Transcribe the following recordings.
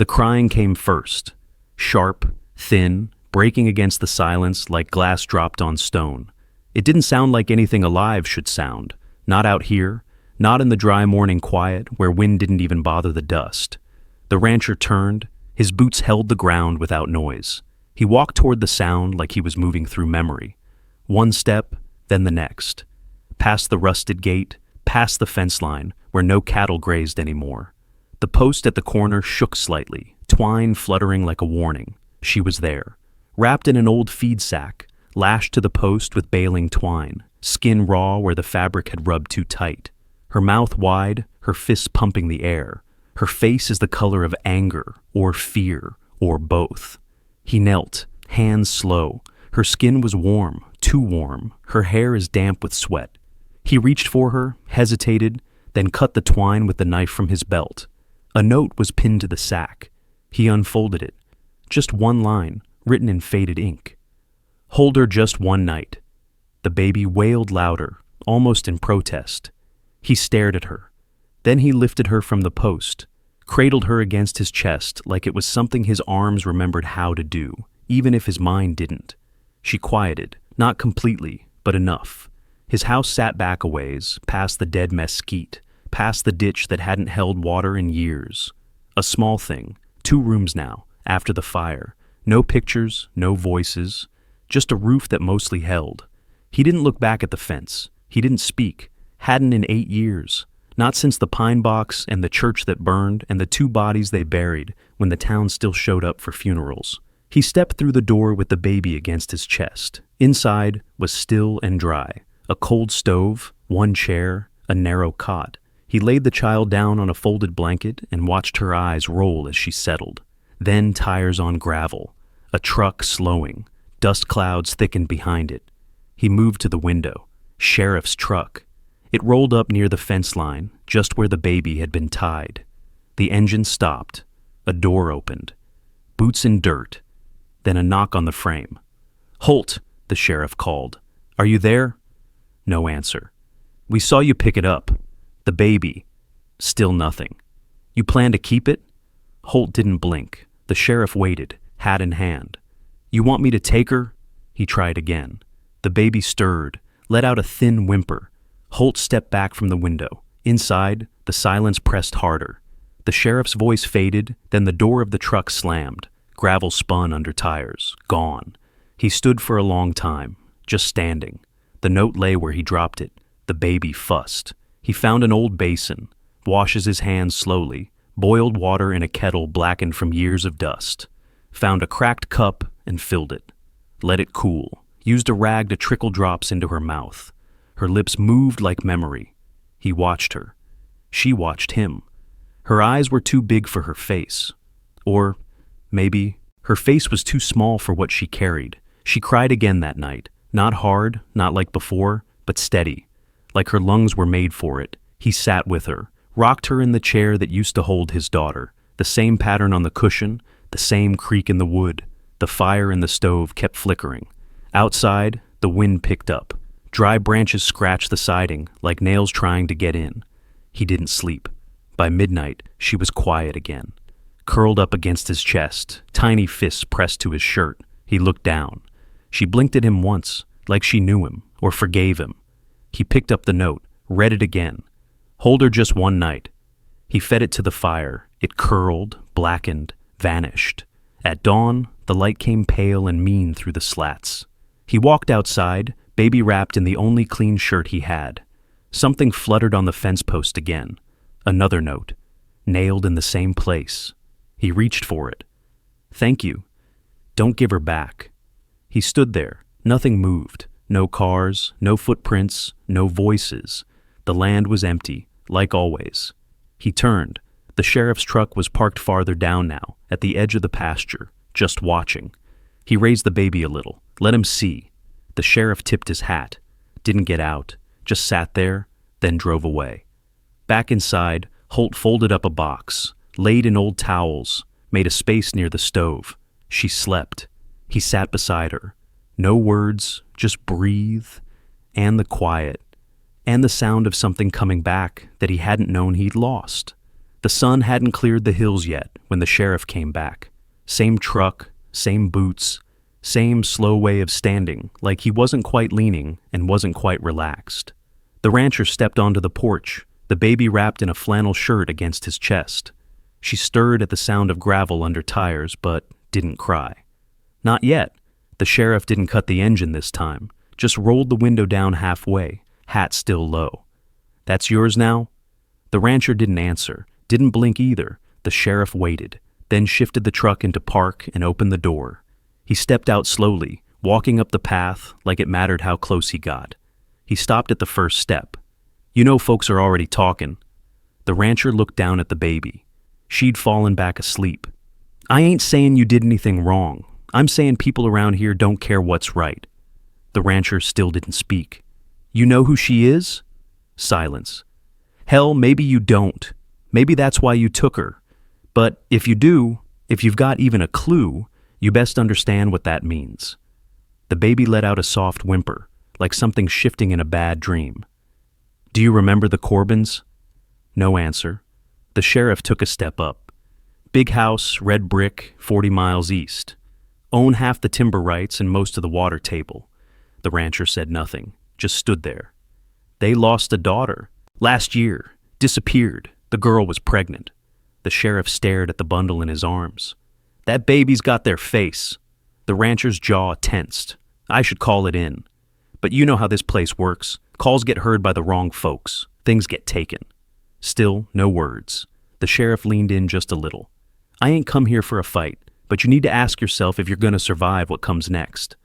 The crying came first, sharp, thin, breaking against the silence like glass dropped on stone. It didn't sound like anything alive should sound, not out here, not in the dry morning quiet where wind didn't even bother the dust. The rancher turned, his boots held the ground without noise. He walked toward the sound like he was moving through memory. One step, then the next. Past the rusted gate, past the fence line where no cattle grazed anymore. The post at the corner shook slightly, twine fluttering like a warning. She was there, wrapped in an old feed sack, lashed to the post with baling twine, skin raw where the fabric had rubbed too tight. Her mouth wide, her fists pumping the air. Her face is the color of anger or fear or both. He knelt, hands slow. Her skin was warm, too warm. Her hair is damp with sweat. He reached for her, hesitated, then cut the twine with the knife from his belt. A note was pinned to the sack. He unfolded it. Just one line, written in faded ink. Hold her just one night. The baby wailed louder, almost in protest. He stared at her. Then he lifted her from the post, cradled her against his chest like it was something his arms remembered how to do, even if his mind didn't. She quieted, not completely, but enough. His house sat back a ways, past the dead mesquite, past the ditch that hadn't held water in years. A small thing, 2 rooms now, after the fire. No pictures, no voices, just a roof that mostly held. He didn't look back at the fence. He didn't speak. Hadn't in 8 years. Not since the pine box and the church that burned and the 2 bodies they buried when the town still showed up for funerals. He stepped through the door with the baby against his chest. Inside was still and dry. A cold stove, 1 chair, a narrow cot. He laid the child down on a folded blanket and watched her eyes roll as she settled. Then tires on gravel. A truck slowing. Dust clouds thickened behind it. He moved to the window. Sheriff's truck. It rolled up near the fence line, just where the baby had been tied. The engine stopped. A door opened. Boots in dirt. Then a knock on the frame. "Holt," the sheriff called. "Are you there?" No answer. "We saw you pick it up. The baby." Still nothing. "You plan to keep it?" Holt didn't blink. The sheriff waited, hat in hand. "You want me to take her?" He tried again. The baby stirred, let out a thin whimper. Holt stepped back from the window. Inside, the silence pressed harder. The sheriff's voice faded, then the door of the truck slammed. Gravel spun under tires. Gone. He stood for a long time, just standing. The note lay where he dropped it. The baby fussed. He found an old basin, washes his hands slowly, boiled water in a kettle blackened from years of dust. Found a cracked cup and filled it. Let it cool. Used a rag to trickle drops into her mouth. Her lips moved like memory. He watched her. She watched him. Her eyes were too big for her face. Or, maybe, her face was too small for what she carried. She cried again that night. Not hard, not like before, but steady. Like her lungs were made for it. He sat with her, rocked her in the chair that used to hold his daughter. The same pattern on the cushion, the same creak in the wood. The fire in the stove kept flickering. Outside, the wind picked up. Dry branches scratched the siding, like nails trying to get in. He didn't sleep. By midnight, she was quiet again. Curled up against his chest, tiny fists pressed to his shirt. He looked down. She blinked at him once, like she knew him, or forgave him. He picked up the note, read it again. Hold her just one night. He fed it to the fire. It curled, blackened, vanished. At dawn, the light came pale and mean through the slats. He walked outside, baby wrapped in the only clean shirt he had. Something fluttered on the fence post again. Another note, nailed in the same place. He reached for it. "Thank you. Don't give her back." He stood there. Nothing moved. No cars, no footprints, no voices. The land was empty, like always. He turned. The sheriff's truck was parked farther down now, at the edge of the pasture, just watching. He raised the baby a little, let him see. The sheriff tipped his hat, didn't get out, just sat there, then drove away. Back inside, Holt folded up a box, laid in old towels, made a space near the stove. She slept. He sat beside her. No words, just breathe, and the quiet, and the sound of something coming back that he hadn't known he'd lost. The sun hadn't cleared the hills yet when the sheriff came back. Same truck, same boots, same slow way of standing, like he wasn't quite leaning and wasn't quite relaxed. The rancher stepped onto the porch, the baby wrapped in a flannel shirt against his chest. She stirred at the sound of gravel under tires, but didn't cry. Not yet. The sheriff didn't cut the engine this time, just rolled the window down halfway, hat still low. "That's yours now?" The rancher didn't answer, didn't blink either. The sheriff waited, then shifted the truck into park and opened the door. He stepped out slowly, walking up the path like it mattered how close he got. He stopped at the first step. "You know folks are already talking." The rancher looked down at the baby. She'd fallen back asleep. "I ain't saying you did anything wrong. I'm saying people around here don't care what's right." The rancher still didn't speak. "You know who she is?" Silence. "Hell, maybe you don't. Maybe that's why you took her. But if you do, if you've got even a clue, you best understand what that means." The baby let out a soft whimper, like something shifting in a bad dream. "Do you remember the Corbins?" No answer. The sheriff took a step up. "Big house, red brick, 40 miles east. Own half the timber rights and most of the water table." The rancher said nothing, just stood there. "They lost a daughter. Last year. Disappeared. The girl was pregnant." The sheriff stared at the bundle in his arms. "That baby's got their face." The rancher's jaw tensed. "I should call it in. But you know how this place works. Calls get heard by the wrong folks. Things get taken." Still, no words. The sheriff leaned in just a little. "I ain't come here for a fight, but you need to ask yourself if you're going to survive what comes next."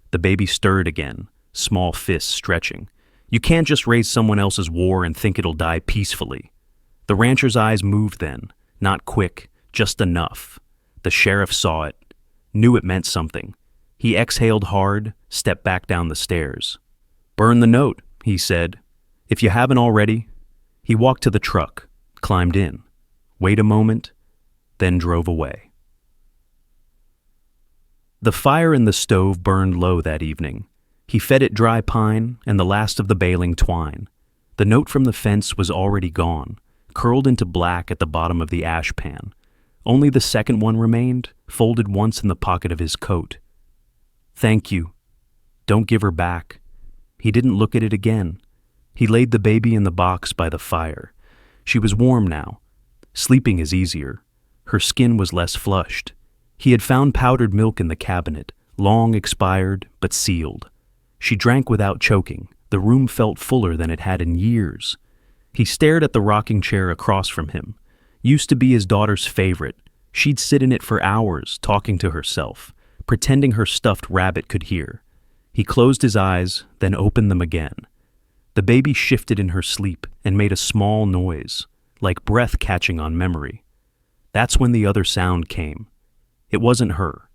The baby stirred again, small fists stretching. "You can't just raise someone else's war and think it'll die peacefully." The rancher's eyes moved then, not quick, just enough. The sheriff saw it, knew it meant something. He exhaled hard, stepped back down the stairs. "Burn the note," he said. "If you haven't already." He walked to the truck, climbed in, wait a moment, then drove away. The fire in the stove burned low that evening. He fed it dry pine and the last of the baling twine. The note from the fence was already gone, curled into black at the bottom of the ash pan. Only the second one remained, folded once in the pocket of his coat. "Thank you. Don't give her back." He didn't look at it again. He laid the baby in the box by the fire. She was warm now. Sleeping is easier. Her skin was less flushed. He had found powdered milk in the cabinet, long expired but sealed. She drank without choking. The room felt fuller than it had in years. He stared at the rocking chair across from him. Used to be his daughter's favorite. She'd sit in it for hours, talking to herself, pretending her stuffed rabbit could hear. He closed his eyes, then opened them again. The baby shifted in her sleep and made a small noise, like breath catching on memory. That's when the other sound came. It wasn't her.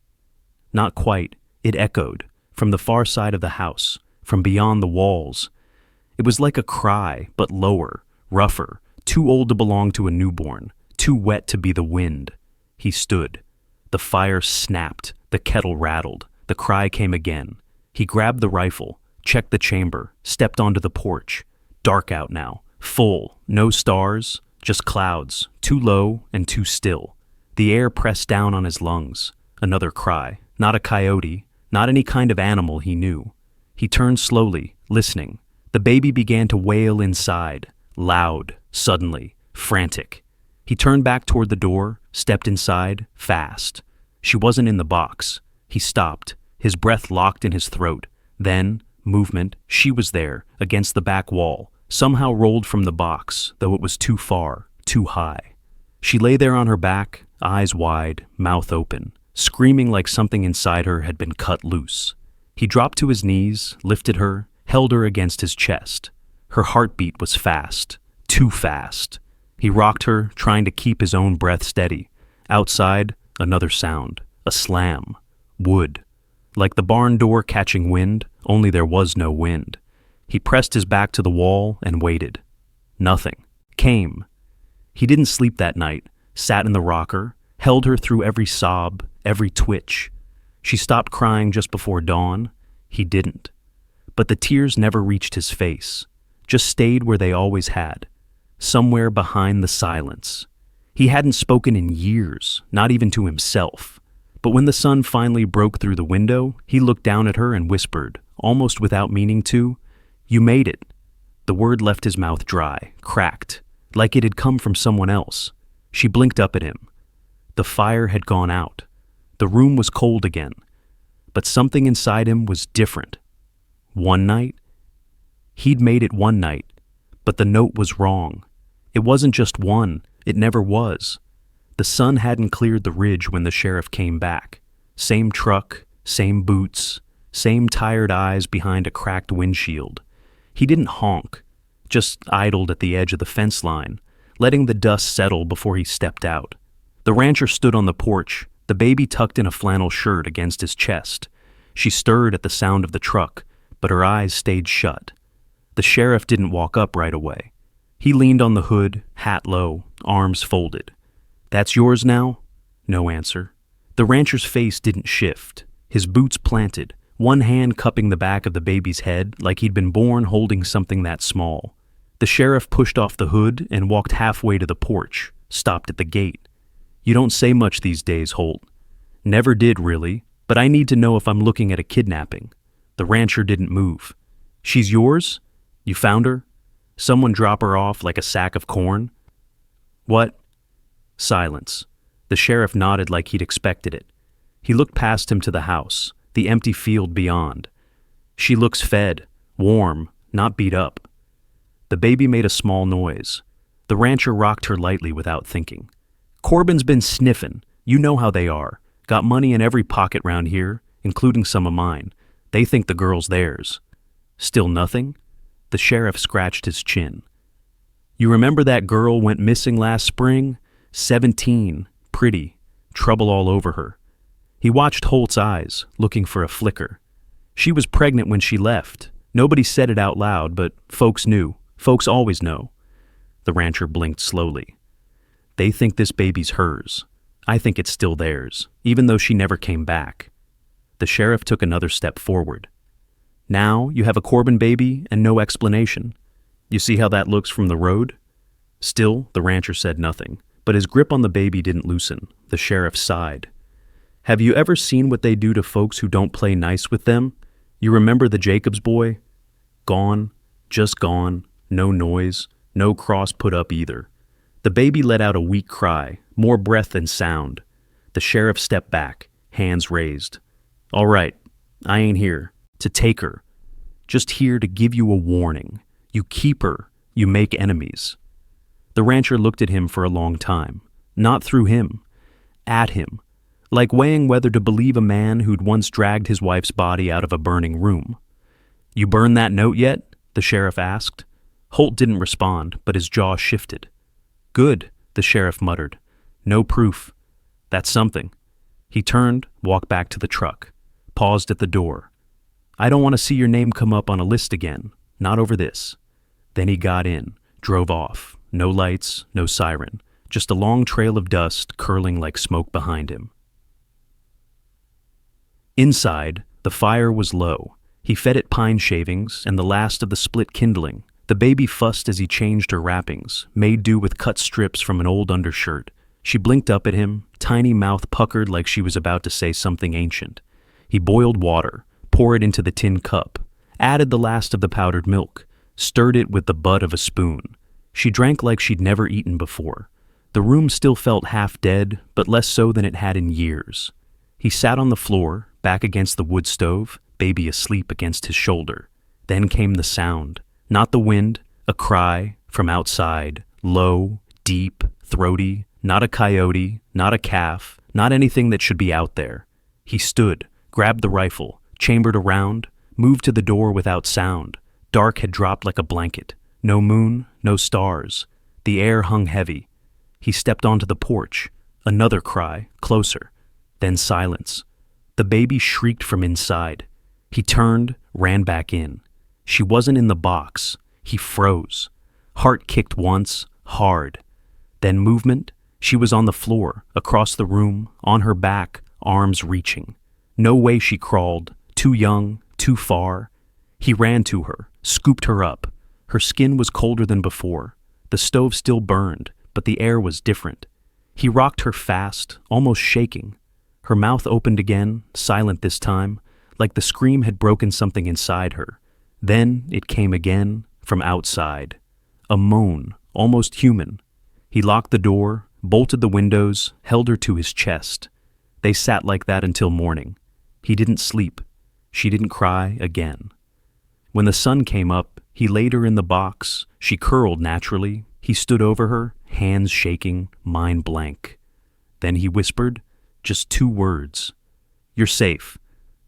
Not quite. It echoed, from the far side of the house, from beyond the walls. It was like a cry, but lower, rougher, too old to belong to a newborn, too wet to be the wind. He stood. The fire snapped, the kettle rattled, the cry came again. He grabbed the rifle, checked the chamber, stepped onto the porch. Dark out now, full, no stars, just clouds, too low and too still. The air pressed down on his lungs. Another cry, not a coyote, not any kind of animal he knew. He turned slowly, listening. The baby began to wail inside, loud, suddenly, frantic. He turned back toward the door, stepped inside, fast. She wasn't in the box. He stopped, his breath locked in his throat. Then, movement, she was there, against the back wall, somehow rolled from the box, though it was too far, too high. She lay there on her back, eyes wide, mouth open, screaming like something inside her had been cut loose. He dropped to his knees, lifted her, held her against his chest. Her heartbeat was fast, too fast. He rocked her, trying to keep his own breath steady. Outside, another sound, a slam, wood. Like the barn door catching wind, only there was no wind. He pressed his back to the wall and waited. Nothing. Came. He didn't sleep that night, sat in the rocker, held her through every sob, every twitch. She stopped crying just before dawn. He didn't. But the tears never reached his face, just stayed where they always had, somewhere behind the silence. He hadn't spoken in years, not even to himself. But when the sun finally broke through the window, he looked down at her and whispered, almost without meaning to, "You made it." The word left his mouth dry, cracked, like it had come from someone else. She blinked up at him. The fire had gone out. The room was cold again. But something inside him was different. One night? He'd made it one night, but the note was wrong. It wasn't just one, it never was. The sun hadn't cleared the ridge when the sheriff came back. Same truck, same boots, same tired eyes behind a cracked windshield. He didn't honk, just idled at the edge of the fence line, letting the dust settle before he stepped out. The rancher stood on the porch, the baby tucked in a flannel shirt against his chest. She stirred at the sound of the truck, but her eyes stayed shut. The sheriff didn't walk up right away. He leaned on the hood, hat low, arms folded. "That's yours now?" No answer. The rancher's face didn't shift, his boots planted, one hand cupping the back of the baby's head like he'd been born holding something that small. The sheriff pushed off the hood and walked halfway to the porch, stopped at the gate. "You don't say much these days, Holt." "Never did, really, but I need to know if I'm looking at a kidnapping." The rancher didn't move. "She's yours? You found her? Someone drop her off like a sack of corn?" "What?" Silence. The sheriff nodded like he'd expected it. He looked past him to the house, the empty field beyond. "She looks fed, warm, not beat up." The baby made a small noise. The rancher rocked her lightly without thinking. "Corbin's been sniffin'. You know how they are. Got money in every pocket round here, including some of mine. They think the girl's theirs." "Still nothing?" The sheriff scratched his chin. "You remember that girl went missing last spring? 17, pretty, trouble all over her." He watched Holt's eyes, looking for a flicker. "She was pregnant when she left. Nobody said it out loud, but folks knew. Folks always know." The rancher blinked slowly. "They think this baby's hers. I think it's still theirs, even though she never came back." The sheriff took another step forward. "Now you have a Corbin baby and no explanation. You see how that looks from the road?" Still, the rancher said nothing, but his grip on the baby didn't loosen. The sheriff sighed. "Have you ever seen what they do to folks who don't play nice with them? You remember the Jacobs boy? Gone, just gone, no noise, no cross put up either." The baby let out a weak cry, more breath than sound. The sheriff stepped back, hands raised. "All right, I ain't here to take her. Just here to give you a warning. You keep her, you make enemies." The rancher looked at him for a long time, not through him, at him, like weighing whether to believe a man who'd once dragged his wife's body out of a burning room. "You burned that note yet?" the sheriff asked. Holt didn't respond, but his jaw shifted. "Good," the sheriff muttered. "No proof. That's something." He turned, walked back to the truck, paused at the door. "I don't want to see your name come up on a list again, not over this." Then he got in, drove off. No lights, no siren, just a long trail of dust curling like smoke behind him. Inside, the fire was low. He fed it pine shavings and the last of the split kindling. The baby fussed as he changed her wrappings, made do with cut strips from an old undershirt. She blinked up at him, tiny mouth puckered like she was about to say something ancient. He boiled water, poured it into the tin cup, added the last of the powdered milk, stirred it with the butt of a spoon. She drank like she'd never eaten before. The room still felt half dead, but less so than it had in years. He sat on the floor, back against the wood stove, baby asleep against his shoulder. Then came the sound. Not the wind, a cry from outside, low, deep, throaty, not a coyote, not a calf, not anything that should be out there. He stood, grabbed the rifle, chambered around, moved to the door without sound. Dark had dropped like a blanket. No moon, no stars. The air hung heavy. He stepped onto the porch. Another cry, closer. Then silence. The baby shrieked from inside. He turned, ran back in. She wasn't in the box. He froze. Heart kicked once, hard. Then movement. She was on the floor, across the room, on her back, arms reaching. No way she crawled. Too young, too far. He ran to her, scooped her up. Her skin was colder than before. The stove still burned, but the air was different. He rocked her fast, almost shaking. Her mouth opened again, silent this time, like the scream had broken something inside her. Then it came again, from outside. A moan, almost human. He locked the door, bolted the windows, held her to his chest. They sat like that until morning. He didn't sleep. She didn't cry again. When the sun came up, he laid her in the box. She curled naturally. He stood over her, hands shaking, mind blank. Then he whispered, just 2 words. "You're safe."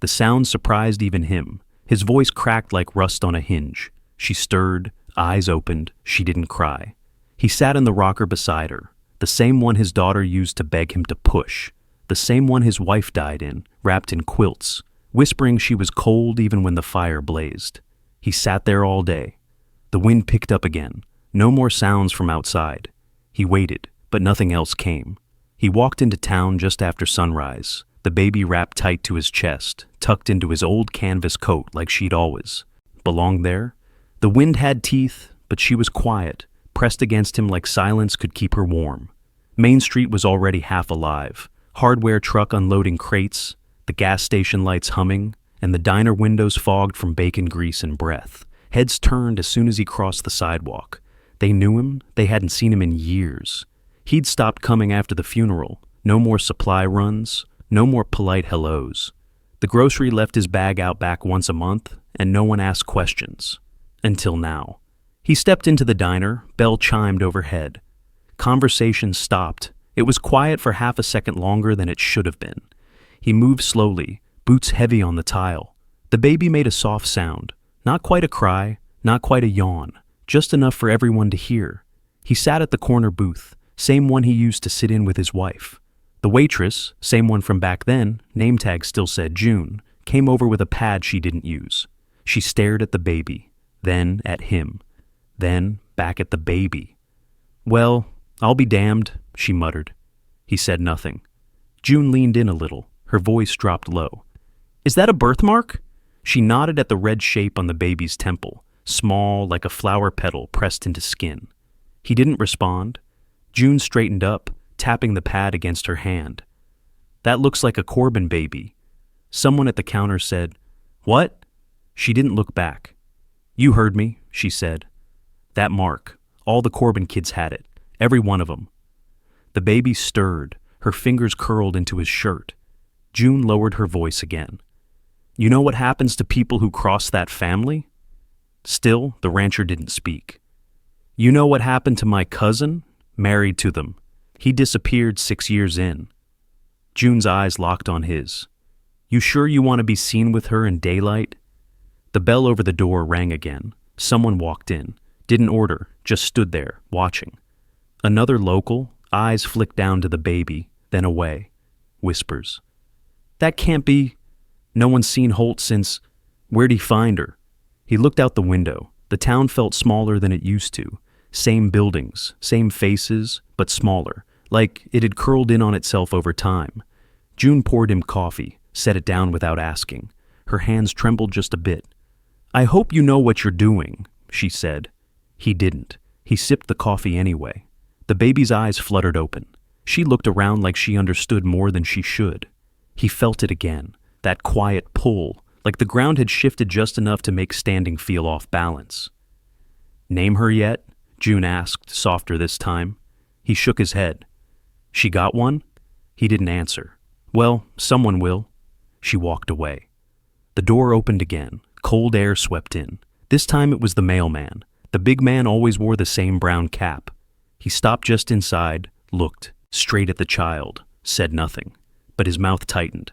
The sound surprised even him. His voice cracked like rust on a hinge. She stirred, eyes opened. She didn't cry. He sat in the rocker beside her, the same one his daughter used to beg him to push, the same one his wife died in, wrapped in quilts, whispering she was cold even when the fire blazed. He sat there all day. The wind picked up again. No more sounds from outside. He waited, but nothing else came. He walked into town just after sunrise, the baby wrapped tight to his chest, tucked into his old canvas coat like she'd always belonged there. The wind had teeth, but she was quiet, pressed against him like silence could keep her warm. Main Street was already half alive. Hardware truck unloading crates, the gas station lights humming, and the diner windows fogged from bacon grease and breath. Heads turned as soon as he crossed the sidewalk. They knew him. They hadn't seen him in years. He'd stopped coming after the funeral. No more supply runs. No more polite hellos. The grocery left his bag out back once a month, and no one asked questions. Until now. He stepped into the diner. Bell chimed overhead. Conversation stopped. It was quiet for half a second longer than it should have been. He moved slowly, boots heavy on the tile. The baby made a soft sound. Not quite a cry, not quite a yawn, just enough for everyone to hear. He sat at the corner booth, same one he used to sit in with his wife. The waitress, same one from back then, name tag still said June, came over with a pad she didn't use. She stared at the baby, then at him, then back at the baby. "Well, I'll be damned," she muttered. He said nothing. June leaned in a little. Her voice dropped low. "Is that a birthmark?" She nodded at the red shape on the baby's temple, small like a flower petal pressed into skin. He didn't respond. June straightened up, tapping the pad against her hand. "That looks like a Corbin baby." Someone at the counter said, "What?" She didn't look back. "You heard me," she said. "That mark. All the Corbin kids had it. Every one of them." The baby stirred. Her fingers curled into his shirt. June lowered her voice again. "You know what happens to people who cross that family?" Still, the rancher didn't speak. "You know what happened to my cousin? Married to them. He disappeared 6 years in." June's eyes locked on his. "You sure you want to be seen with her in daylight?" The bell over the door rang again. Someone walked in. Didn't order, just stood there, watching. Another local, eyes flicked down to the baby, then away. Whispers. "That can't be. No one's seen Holt since. Where'd he find her?" He looked out the window. The town felt smaller than it used to. Same buildings, same faces, but smaller, like it had curled in on itself over time. June poured him coffee, set it down without asking. Her hands trembled just a bit. "I hope you know what you're doing," she said. He didn't. He sipped the coffee anyway. The baby's eyes fluttered open. She looked around like she understood more than she should. He felt it again, that quiet pull, like the ground had shifted just enough to make standing feel off balance. "Name her yet?" June asked, softer this time. He shook his head. "She got one?" He didn't answer. "Well, someone will." She walked away. The door opened again. Cold air swept in. This time it was the mailman. The big man always wore the same brown cap. He stopped just inside, looked, straight at the child, said nothing, but his mouth tightened.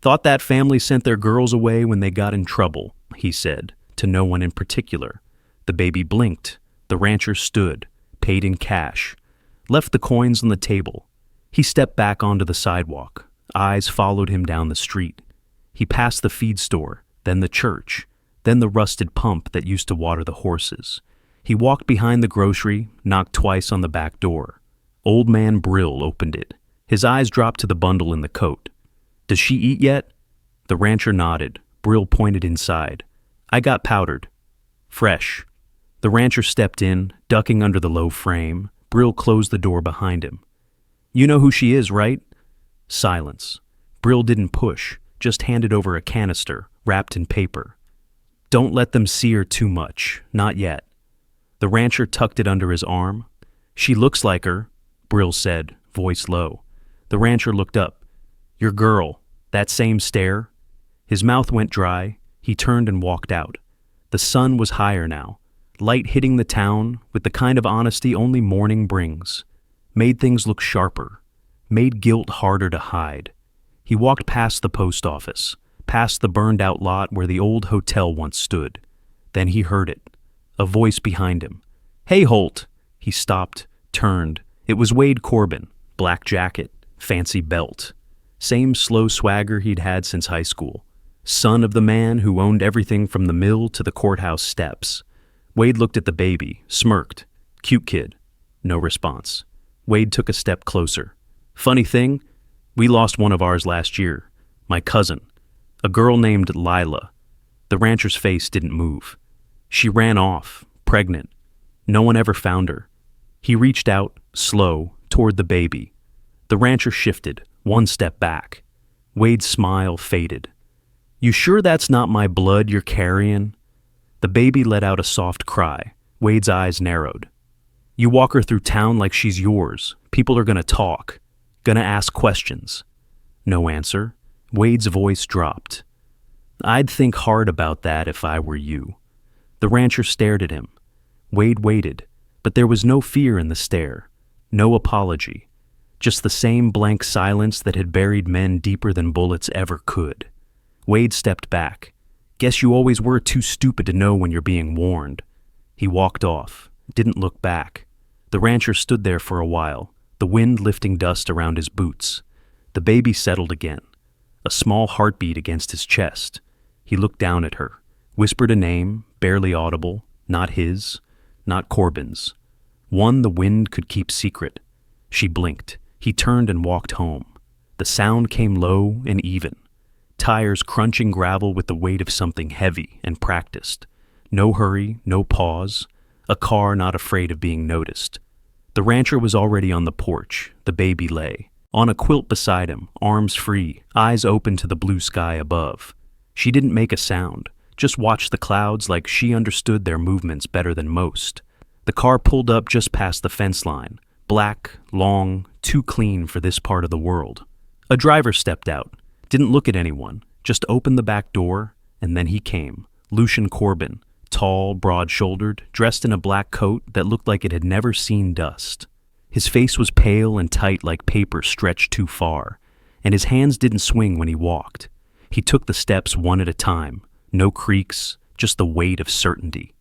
"Thought that family sent their girls away when they got in trouble," he said, to no one in particular. The baby blinked. The rancher stood, paid in cash, left the coins on the table. He stepped back onto the sidewalk. Eyes followed him down the street. He passed the feed store, then the church, then the rusted pump that used to water the horses. He walked behind the grocery, knocked twice on the back door. Old man Brill opened it. His eyes dropped to the bundle in the coat. "Does she eat yet?" The rancher nodded. Brill pointed inside. "I got powdered. Fresh." The rancher stepped in, ducking under the low frame. Brill closed the door behind him. You know who she is, right? Silence. Brill didn't push, just handed over a canister, wrapped in paper. Don't let them see her too much, not yet. The rancher tucked it under his arm. She looks like her, Brill said, voice low. The rancher looked up. Your girl, that same stare? His mouth went dry. He turned and walked out. The sun was higher now, light hitting the town with the kind of honesty only morning brings. Made things look sharper, made guilt harder to hide. He walked past the post office, past the burned-out lot where the old hotel once stood. Then he heard it, a voice behind him. Hey, Holt! He stopped, turned. It was Wade Corbin, black jacket, fancy belt. Same slow swagger he'd had since high school. Son of the man who owned everything from the mill to the courthouse steps. Wade looked at the baby, smirked. Cute kid. No response. Wade took a step closer. Funny thing, we lost one of ours last year. My cousin. A girl named Lila. The rancher's face didn't move. She ran off, pregnant. No one ever found her. He reached out, slow, toward the baby. The rancher shifted, one step back. Wade's smile faded. You sure that's not my blood you're carrying? The baby let out a soft cry. Wade's eyes narrowed. You walk her through town like she's yours. People are gonna talk. Gonna ask questions. No answer. Wade's voice dropped. I'd think hard about that if I were you. The rancher stared at him. Wade waited, but there was no fear in the stare. No apology. Just the same blank silence that had buried men deeper than bullets ever could. Wade stepped back. Guess you always were too stupid to know when you're being warned. He walked off, didn't look back. The rancher stood there for a while, the wind lifting dust around his boots. The baby settled again, a small heartbeat against his chest. He looked down at her, whispered a name, barely audible, not his, not Corbin's. One the wind could keep secret. She blinked. He turned and walked home. The sound came low and even. Tires crunching gravel with the weight of something heavy and practiced. No hurry, no pause. A car not afraid of being noticed. The rancher was already on the porch. The baby lay. On a quilt beside him, arms free, eyes open to the blue sky above. She didn't make a sound, just watched the clouds like she understood their movements better than most. The car pulled up just past the fence line. Black, long, too clean for this part of the world. A driver stepped out. Didn't look at anyone, just opened the back door, and then he came. Lucian Corbin, tall, broad-shouldered, dressed in a black coat that looked like it had never seen dust. His face was pale and tight like paper stretched too far, and his hands didn't swing when he walked. He took the steps one at a time, no creaks, just the weight of certainty.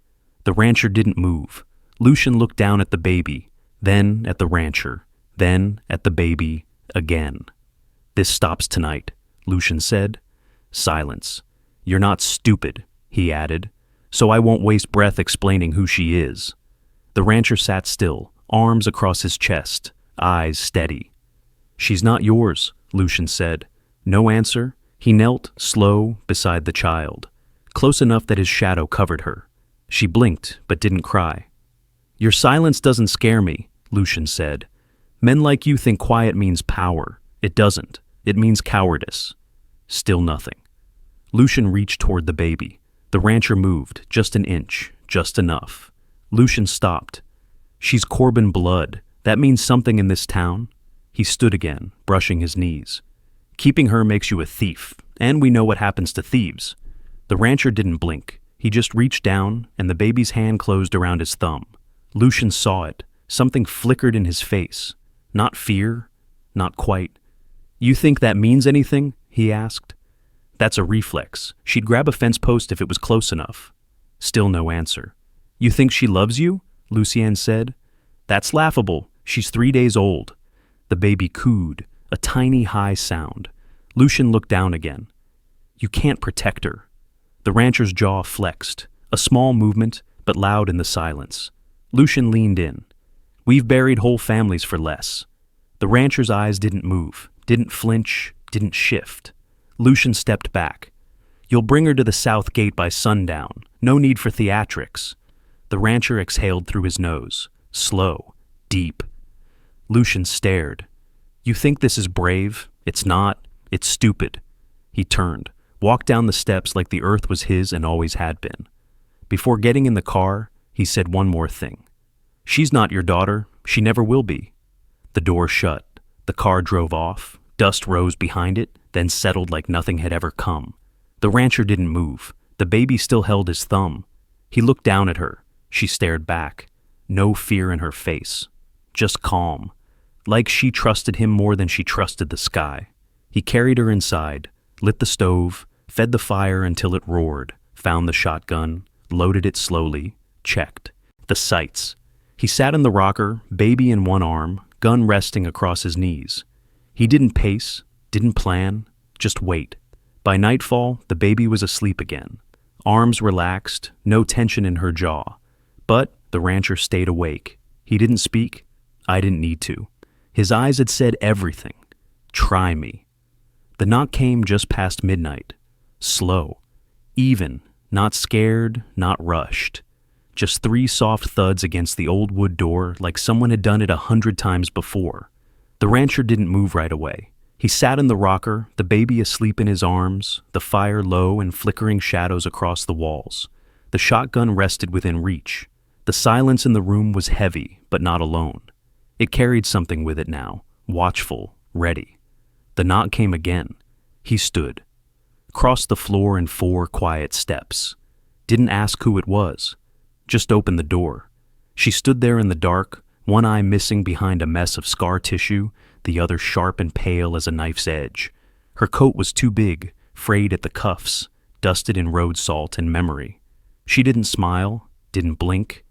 The rancher didn't move. Lucian looked down at the baby, then at the rancher, then at the baby again. This stops tonight, Lucian said. Silence. You're not stupid, he added, so I won't waste breath explaining who she is. The rancher sat still, arms across his chest, eyes steady. She's not yours, Lucian said. No answer. He knelt, slow, beside the child, close enough that his shadow covered her. She blinked, but didn't cry. Your silence doesn't scare me, Lucian said. Men like you think quiet means power. It doesn't. It means cowardice. Still nothing. Lucian reached toward the baby. The rancher moved, just an inch, just enough. Lucian stopped. She's Corbin blood. That means something in this town. He stood again, brushing his knees. Keeping her makes you a thief, and we know what happens to thieves. The rancher didn't blink. He just reached down, and the baby's hand closed around his thumb. Lucian saw it. Something flickered in his face. Not fear, not quite. You think that means anything? He asked. That's a reflex. She'd grab a fence post if it was close enough. Still no answer. You think she loves you? Lucienne said. That's laughable. She's 3 days old. The baby cooed, a tiny high sound. Lucian looked down again. You can't protect her. The rancher's jaw flexed, a small movement, but loud in the silence. Lucian leaned in. We've buried whole families for less. The rancher's eyes didn't move, didn't flinch, didn't shift. Lucian stepped back. You'll bring her to the south gate by sundown. No need for theatrics. The rancher exhaled through his nose, slow, deep. Lucian stared. You think this is brave? It's not. It's stupid. He turned, walked down the steps like the earth was his and always had been. Before getting in the car, he said one more thing. She's not your daughter. She never will be. The door shut. The car drove off. Dust rose behind it, then settled like nothing had ever come. The rancher didn't move. The baby still held his thumb. He looked down at her. She stared back. No fear in her face. Just calm. Like she trusted him more than she trusted the sky. He carried her inside, lit the stove, fed the fire until it roared, found the shotgun, loaded it slowly, checked. The sights. He sat in the rocker, baby in one arm, gun resting across his knees. He didn't pace, didn't plan, just wait. By nightfall, the baby was asleep again. Arms relaxed, no tension in her jaw. But the rancher stayed awake. He didn't speak. I didn't need to. His eyes had said everything. Try me. The knock came just past midnight. Slow. Even. Not scared, not rushed. Just 3 soft thuds against the old wood door like someone had done it 100 times before. The rancher didn't move right away. He sat in the rocker, the baby asleep in his arms, the fire low and flickering shadows across the walls. The shotgun rested within reach. The silence in the room was heavy, but not alone. It carried something with it now, watchful, ready. The knock came again. He stood. Crossed the floor in 4 quiet steps. Didn't ask who it was. Just opened the door. She stood there in the dark, one eye missing behind a mess of scar tissue, the other sharp and pale as a knife's edge. Her coat was too big, frayed at the cuffs, dusted in road salt and memory. She didn't smile, didn't blink,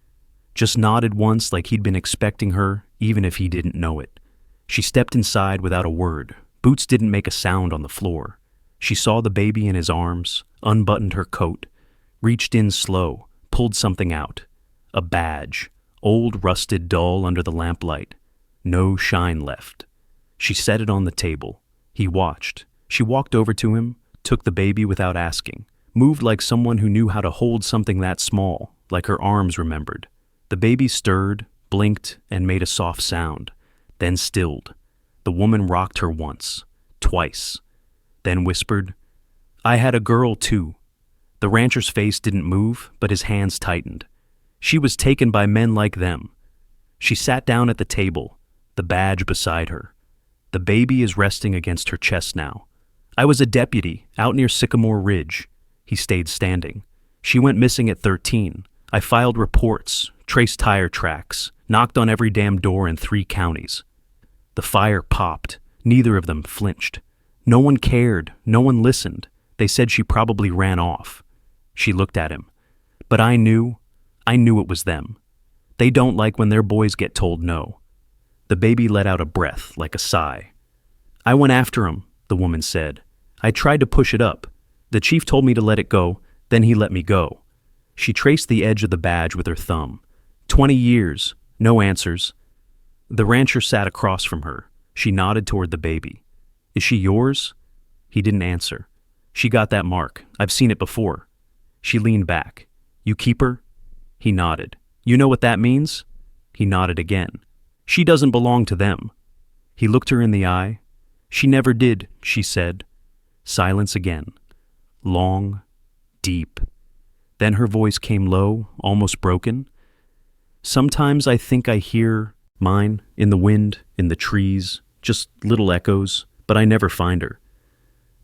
just nodded once like he'd been expecting her, even if he didn't know it. She stepped inside without a word. Boots didn't make a sound on the floor. She saw the baby in his arms, unbuttoned her coat, reached in slow, pulled something out. A badge, old, rusted, dull under the lamplight. No shine left. She set it on the table. He watched. She walked over to him, took the baby without asking, moved like someone who knew how to hold something that small, like her arms remembered. The baby stirred, blinked, and made a soft sound, then stilled. The woman rocked her once, twice, then whispered, "I had a girl too." The rancher's face didn't move, but his hands tightened. She was taken by men like them. She sat down at the table, the badge beside her. The baby is resting against her chest now. "I was a deputy, out near Sycamore Ridge." He stayed standing. "She went missing at 13. I filed reports, traced tire tracks, knocked on every damn door in 3 counties. The fire popped. Neither of them flinched. No one cared. No one listened. They said she probably ran off." She looked at him. "But I knew it was them. They don't like when their boys get told no." The baby let out a breath, like a sigh. "I went after him," the woman said. "I tried to push it up. The chief told me to let it go, then he let me go." She traced the edge of the badge with her thumb. 20 years, no answers. The rancher sat across from her. She nodded toward the baby. "Is she yours?" He didn't answer. "She got that mark. I've seen it before." She leaned back. "You keep her?" He nodded. "You know what that means?" He nodded again. "She doesn't belong to them." He looked her in the eye. "She never did," she said. Silence again. Long, deep. Then her voice came low, almost broken. "Sometimes I think I hear mine in the wind, in the trees, just little echoes, but I never find her."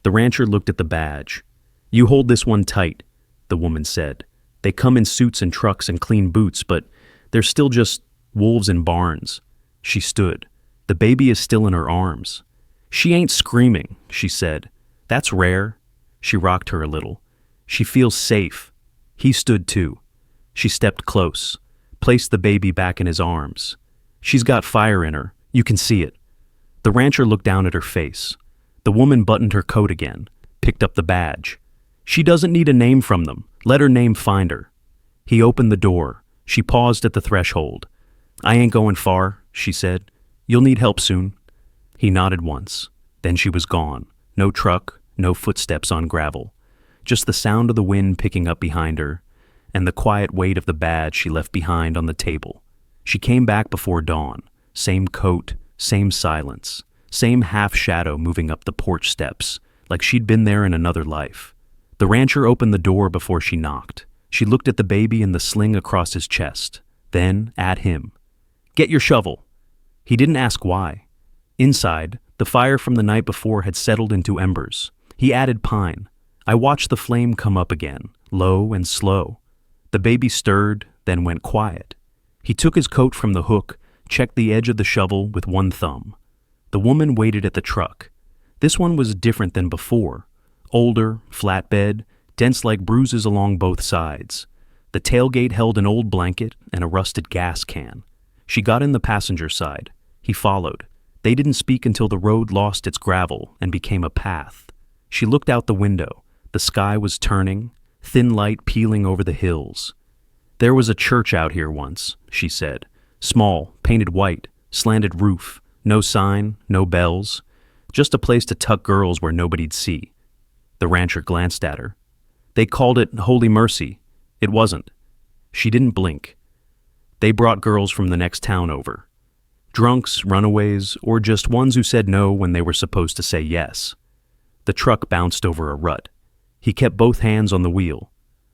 The rancher looked at the badge. "You hold this one tight," the woman said. "They come in suits and trucks and clean boots, but they're still just wolves in barns." She stood. The baby is still in her arms. "She ain't screaming," she said. "That's rare." She rocked her a little. "She feels safe." He stood too. She stepped close, placed the baby back in his arms. "She's got fire in her. You can see it." The rancher looked down at her face. The woman buttoned her coat again, picked up the badge. "She doesn't need a name from them. Let her name find her." He opened the door. She paused at the threshold. "I ain't going far," she said. "You'll need help soon." He nodded once. Then she was gone. No truck, no footsteps on gravel. Just the sound of the wind picking up behind her, and the quiet weight of the badge she left behind on the table. She came back before dawn. Same coat, same silence. same half-shadow moving up the porch steps, like she'd been there in another life. The rancher opened the door before she knocked. She looked at the baby in the sling across his chest, then at him. "Get your shovel." He didn't ask why. Inside, the fire from the night before had settled into embers. He added pine. I watched the flame come up again, low and slow. The baby stirred, then went quiet. He took his coat from the hook, checked the edge of the shovel with one thumb. The woman waited at the truck. This one was different than before. Older, flatbed, dense like bruises along both sides. The tailgate held an old blanket and a rusted gas can. She got in the passenger side. He followed. They didn't speak until the road lost its gravel and became a path. She looked out the window. The sky was turning, thin light peeling over the hills. "There was a church out here once," she said. "Small, painted white, slanted roof, no sign, no bells. Just a place to tuck girls where nobody'd see." The rancher glanced at her. "They called it Holy Mercy. It wasn't." She didn't blink. "They brought girls from the next town over. Drunks, runaways, or just ones who said no when they were supposed to say yes." The truck bounced over a rut. He kept both hands on the wheel.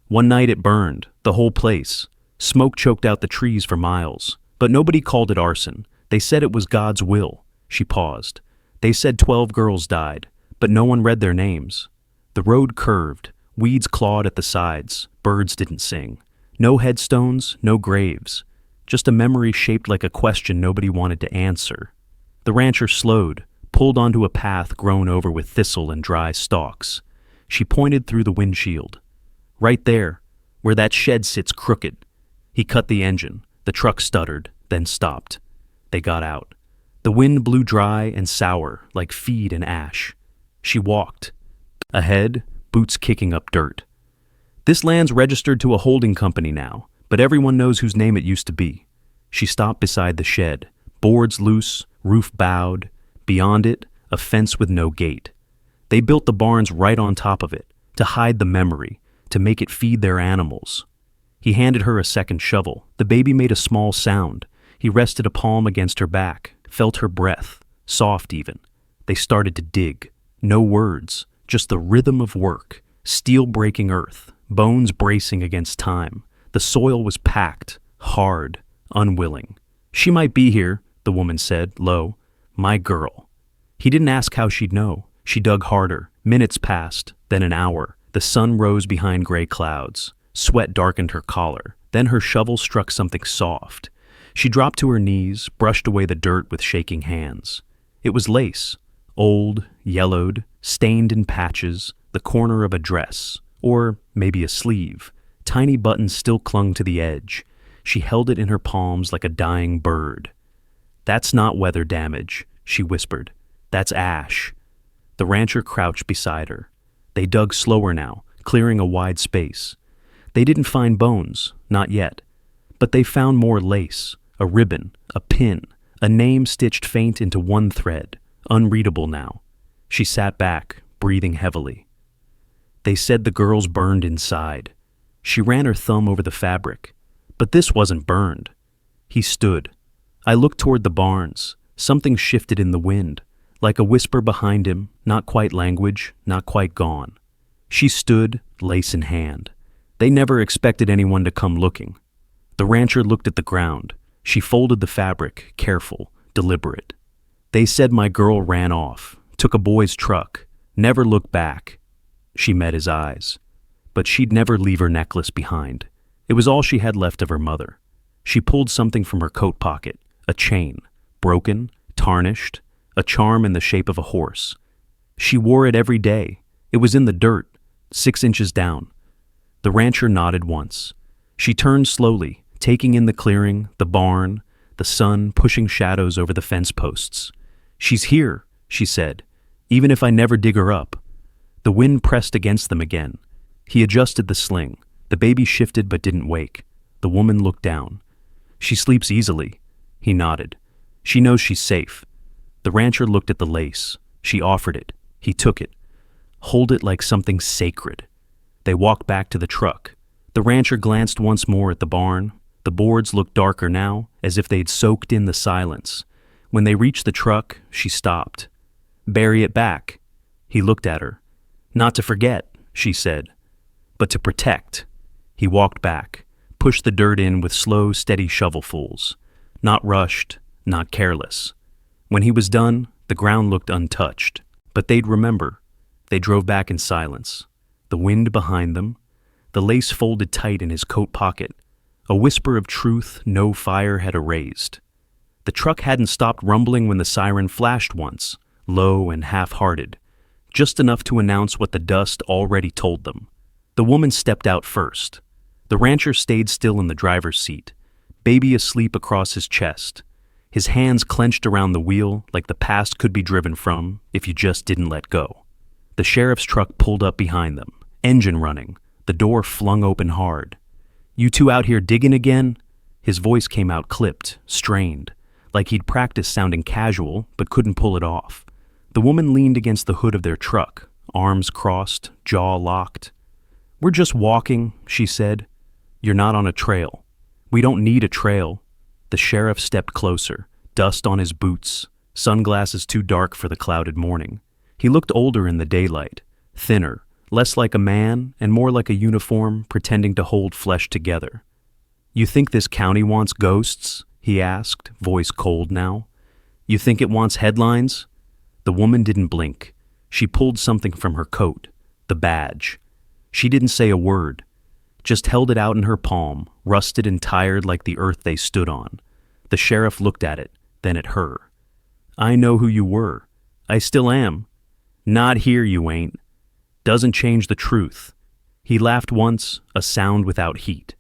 "One night it burned, the whole place. Smoke choked out the trees for miles. But nobody called it arson. They said it was God's will." She paused. "They said 12 girls died, but no one read their names. The road curved, weeds clawed at the sides, birds didn't sing. No headstones, no graves. Just a memory shaped like a question nobody wanted to answer." The rancher slowed, pulled onto a path grown over with thistle and dry stalks. She pointed through the windshield. "Right there, where that shed sits crooked." He cut the engine. The truck stuttered, then stopped. They got out. The wind blew dry and sour, like feed and ash. She walked. Ahead, boots kicking up dirt. "This land's registered to a holding company now, but everyone knows whose name it used to be." She stopped beside the shed. Boards loose, roof bowed. Beyond it, a fence with no gate. They built the barns right on top of it, to hide the memory, to make it feed their animals. He handed her a second shovel. The baby made a small sound. He rested a palm against her back, felt her breath, soft even. They started to dig. No words, just the rhythm of work, steel breaking earth, bones bracing against time. The soil was packed, hard, unwilling. "She might be here," the woman said, low. "My girl." He didn't ask how she'd know. She dug harder. Minutes passed, then an hour. The sun rose behind gray clouds. Sweat darkened her collar. Then her shovel struck something soft. She dropped to her knees, brushed away the dirt with shaking hands. It was lace. Old, yellowed, stained in patches, the corner of a dress, or maybe a sleeve. Tiny buttons still clung to the edge. She held it in her palms like a dying bird. "That's not weather damage," she whispered. "That's ash." The rancher crouched beside her. They dug slower now, clearing a wide space. They didn't find bones, not yet. But they found more lace, a ribbon, a pin, a name stitched faint into one thread, unreadable now. She sat back, breathing heavily. "They said the girls burned inside." She ran her thumb over the fabric. But this wasn't burned. He stood. I looked toward the barns. Something shifted in the wind, like a whisper behind him, not quite language, not quite gone. She stood, lace in hand. They never expected anyone to come looking. The rancher looked at the ground. She folded the fabric, careful, deliberate. "They said my girl ran off, took a boy's truck, never looked back." She met his eyes. But she'd never leave her necklace behind. It was all she had left of her mother. She pulled something from her coat pocket, a chain, broken, tarnished, a charm in the shape of a horse. She wore it every day. It was in the dirt, 6 inches down. The rancher nodded once. She turned slowly, taking in the clearing, the barn, the sun pushing shadows over the fence posts. "She's here," she said, "even if I never dig her up." The wind pressed against them again. He adjusted the sling. The baby shifted but didn't wake. The woman looked down. "She sleeps easily." He nodded. "She knows she's safe." The rancher looked at the lace. She offered it. He took it. Hold it like something sacred. They walked back to the truck. The rancher glanced once more at the barn. The boards looked darker now, as if they'd soaked in the silence. When they reached the truck, she stopped. "Bury it back." He looked at her. "Not to forget," she said, "but to protect." He walked back, pushed the dirt in with slow, steady shovelfuls. Not rushed, not careless. When he was done, the ground looked untouched. But they'd remember. They drove back in silence. The wind behind them, the lace folded tight in his coat pocket, a whisper of truth no fire had erased. The truck hadn't stopped rumbling when the siren flashed once, low and half-hearted, just enough to announce what the dust already told them. The woman stepped out first. The rancher stayed still in the driver's seat, baby asleep across his chest, his hands clenched around the wheel like the past could be driven from if you just didn't let go. The sheriff's truck pulled up behind them, engine running, the door flung open hard. "You two out here digging again?" His voice came out clipped, strained, like he'd practiced sounding casual but couldn't pull it off. The woman leaned against the hood of their truck, arms crossed, jaw locked. "We're just walking," she said. "You're not on a trail. We don't need a trail." The sheriff stepped closer, dust on his boots, sunglasses too dark for the clouded morning. He looked older in the daylight, thinner, less like a man and more like a uniform pretending to hold flesh together. "You think this county wants ghosts?" he asked, voice cold now. "You think it wants headlines?" The woman didn't blink. She pulled something from her coat, the badge. She didn't say a word, just held it out in her palm, rusted and tired like the earth they stood on. The sheriff looked at it, then at her. "I know who you were. I still am." "Not here, you ain't." "Doesn't change the truth." He laughed once, a sound without heat.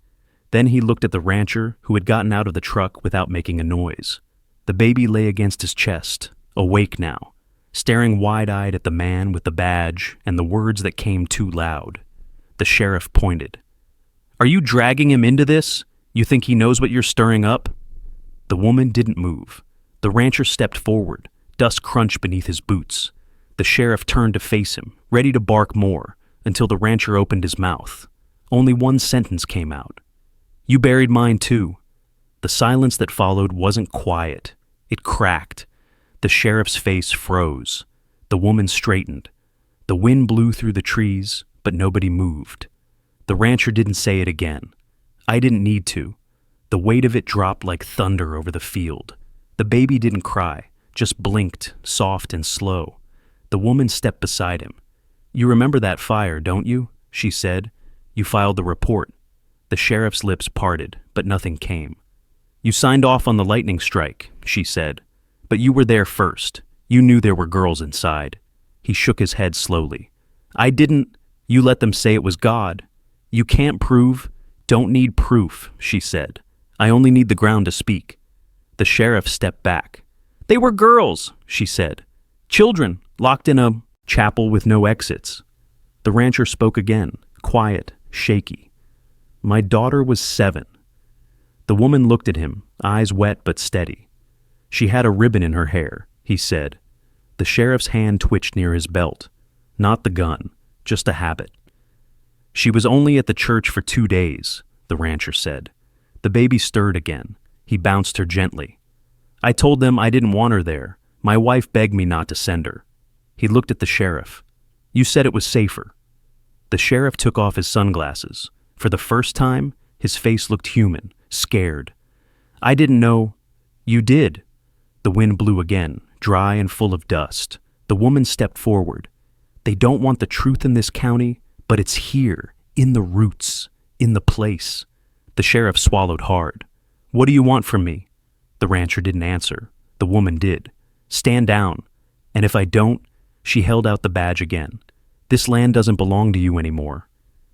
Then he looked at the rancher who had gotten out of the truck without making a noise. The baby lay against his chest, awake now, staring wide-eyed at the man with the badge and the words that came too loud. The sheriff pointed. "Are you dragging him into this? You think he knows what you're stirring up?" The woman didn't move. The rancher stepped forward, dust crunched beneath his boots. The sheriff turned to face him, ready to bark more, until the rancher opened his mouth. Only one sentence came out. "You buried mine too." The silence that followed wasn't quiet. It cracked. The sheriff's face froze. The woman straightened. The wind blew through the trees, but nobody moved. The rancher didn't say it again. I didn't need to. The weight of it dropped like thunder over the field. The baby didn't cry, just blinked, soft and slow. The woman stepped beside him. "You remember that fire, don't you?" she said. "You filed the report." The sheriff's lips parted, but nothing came. "You signed off on the lightning strike," she said. "But you were there first. You knew there were girls inside." He shook his head slowly. "I didn't. You let them say it was God. You can't prove." "Don't need proof," she said. "I only need the ground to speak." The sheriff stepped back. "They were girls," she said. "Children, locked in a chapel with no exits." The rancher spoke again, quiet, shaky. "My daughter was 7. The woman looked at him, eyes wet but steady. "She had a ribbon in her hair," he said. The sheriff's hand twitched near his belt. Not the gun, just a habit. "She was only at the church for 2 days, the rancher said. The baby stirred again. He bounced her gently. "I told them I didn't want her there. My wife begged me not to send her." He looked at the sheriff. "You said it was safer." The sheriff took off his sunglasses. For the first time, his face looked human, scared. "I didn't know." "You did." The wind blew again, dry and full of dust. The woman stepped forward. "They don't want the truth in this county, but it's here, in the roots, in the place." The sheriff swallowed hard. "What do you want from me?" The rancher didn't answer. The woman did. "Stand down. And if I don't," she held out the badge again. "This land doesn't belong to you anymore."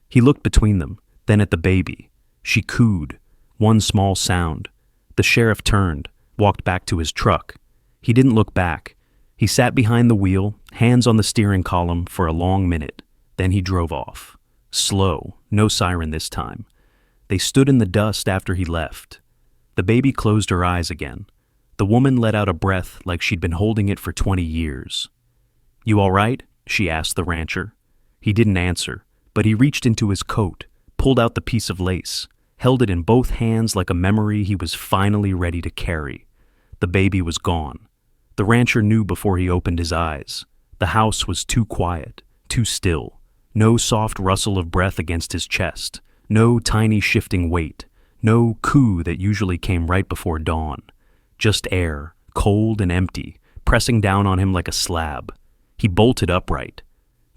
He looked between them, then at the baby. She cooed, one small sound. The sheriff turned, walked back to his truck. He didn't look back. He sat behind the wheel, hands on the steering column, for a long minute. Then he drove off. Slow, no siren this time. They stood in the dust after he left. The baby closed her eyes again. The woman let out a breath like she'd been holding it for 20 years. "You all right?" she asked the rancher. He didn't answer, but he reached into his coat, pulled out the piece of lace, held it in both hands like a memory he was finally ready to carry. The baby was gone. The rancher knew before he opened his eyes. The house was too quiet, too still. No soft rustle of breath against his chest. No tiny shifting weight. No coo that usually came right before dawn. Just air, cold and empty, pressing down on him like a slab. He bolted upright.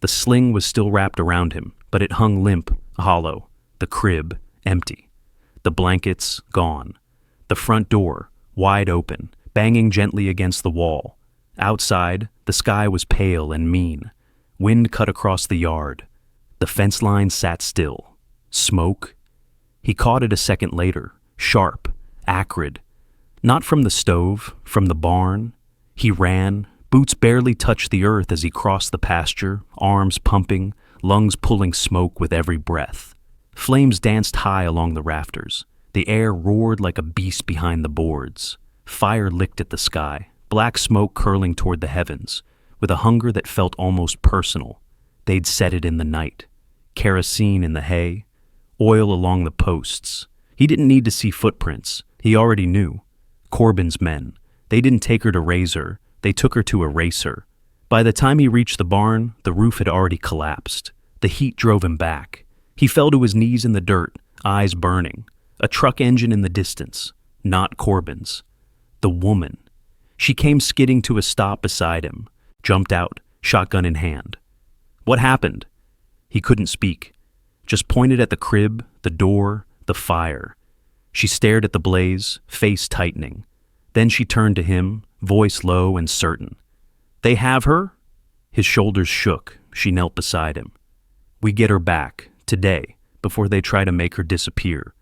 The sling was still wrapped around him, but it hung limp, hollow. The crib, empty. The blankets, gone. The front door, wide open, banging gently against the wall. Outside, the sky was pale and mean. Wind cut across the yard. The fence line sat still. Smoke? He caught it a second later, sharp, acrid. Not from the stove, from the barn. He ran. Boots barely touched the earth as he crossed the pasture, arms pumping, lungs pulling smoke with every breath. Flames danced high along the rafters. The air roared like a beast behind the boards. Fire licked at the sky, black smoke curling toward the heavens, with a hunger that felt almost personal. They'd set it in the night. Kerosene in the hay, oil along the posts. He didn't need to see footprints. He already knew. Corbin's men. They didn't take her to raise her. They took her to erase her. By the time he reached the barn, the roof had already collapsed. The heat drove him back. He fell to his knees in the dirt, eyes burning. A truck engine in the distance. Not Corbin's. The woman. She came skidding to a stop beside him. Jumped out, shotgun in hand. What happened? He couldn't speak. Just pointed at the crib, the door, the fire. She stared at the blaze, face tightening. Then she turned to him, voice low and certain. They have her? His shoulders shook. She knelt beside him. We get her back, today, before they try to make her disappear.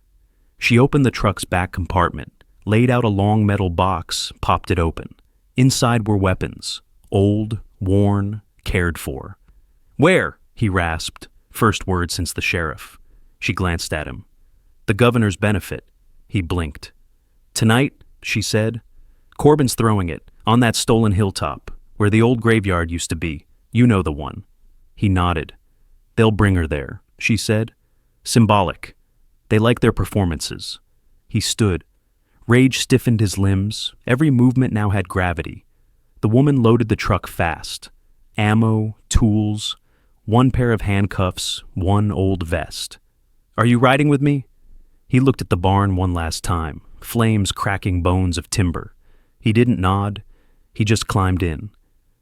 She opened the truck's back compartment, laid out a long metal box, popped it open. Inside were weapons, old, worn, cared for. Where? He rasped, first word since the sheriff. She glanced at him. The governor's benefit. He blinked. Tonight, she said. Corbin's throwing it, on that stolen hilltop, where the old graveyard used to be. You know the one. He nodded. They'll bring her there, she said. Symbolic. They like their performances. He stood. Rage stiffened his limbs. Every movement now had gravity. The woman loaded the truck fast. Ammo, tools, one pair of handcuffs, one old vest. Are you riding with me? He looked at the barn one last time, flames cracking bones of timber. He didn't nod. He just climbed in.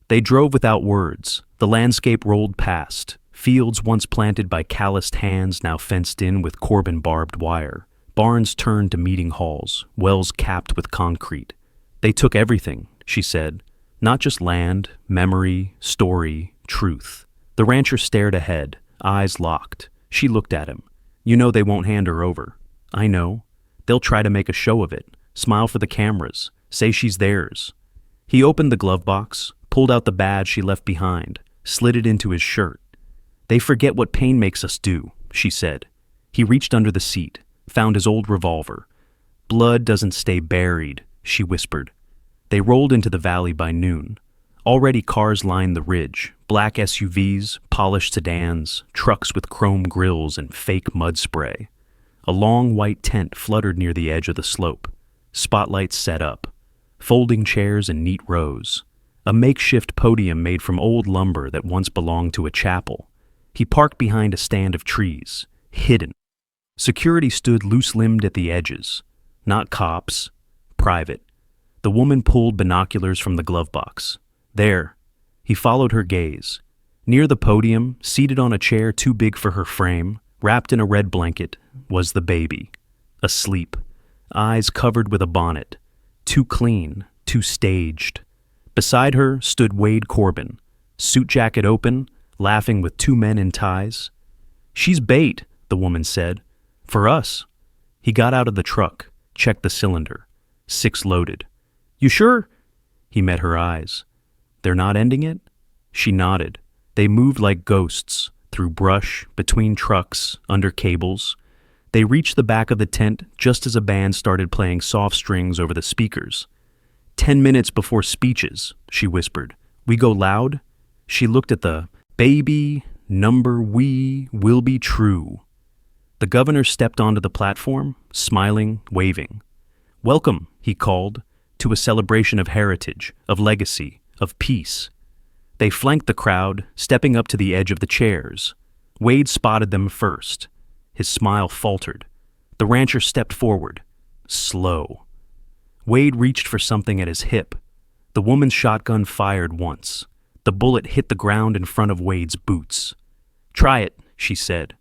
They drove without words. The landscape rolled past. Fields once planted by calloused hands now fenced in with Corbin barbed wire. Barns turned to meeting halls, wells capped with concrete. They took everything, she said. Not just land, memory, story, truth. The rancher stared ahead, eyes locked. She looked at him. You know they won't hand her over. I know. They'll try to make a show of it, smile for the cameras, say she's theirs. He opened the glove box, pulled out the badge she left behind, slid it into his shirt. They forget what pain makes us do, she said. He reached under the seat, found his old revolver. Blood doesn't stay buried, she whispered. They rolled into the valley by noon. Already cars lined the ridge, black SUVs, polished sedans, trucks with chrome grills and fake mud spray. A long white tent fluttered near the edge of the slope. Spotlights set up. Folding chairs in neat rows. A makeshift podium made from old lumber that once belonged to a chapel. He parked behind a stand of trees, hidden. Security stood loose-limbed at the edges. Not cops. Private. The woman pulled binoculars from the glove box. There. He followed her gaze. Near the podium, seated on a chair too big for her frame, wrapped in a red blanket, was the baby. Asleep. Eyes covered with a bonnet. Too clean, too staged. Beside her stood Wade Corbin, suit jacket open, laughing with two men in ties. She's bait, the woman said. For us. He got out of the truck, checked the cylinder. 6 loaded. You sure? He met her eyes. They're not ending it? She nodded. They moved like ghosts, through brush, between trucks, under cables. They reached the back of the tent just as a band started playing soft strings over the speakers. 10 minutes before speeches, she whispered. We go loud? She looked at the baby, number we will be true. The governor stepped onto the platform, smiling, waving. Welcome, he called. to a celebration of heritage, of legacy, of peace. They flanked the crowd, stepping up to the edge of the chairs. Wade spotted them first. His smile faltered. The rancher stepped forward. Slow. Wade reached for something at his hip. The woman's shotgun fired once. The bullet hit the ground in front of Wade's boots. "Try it," she said.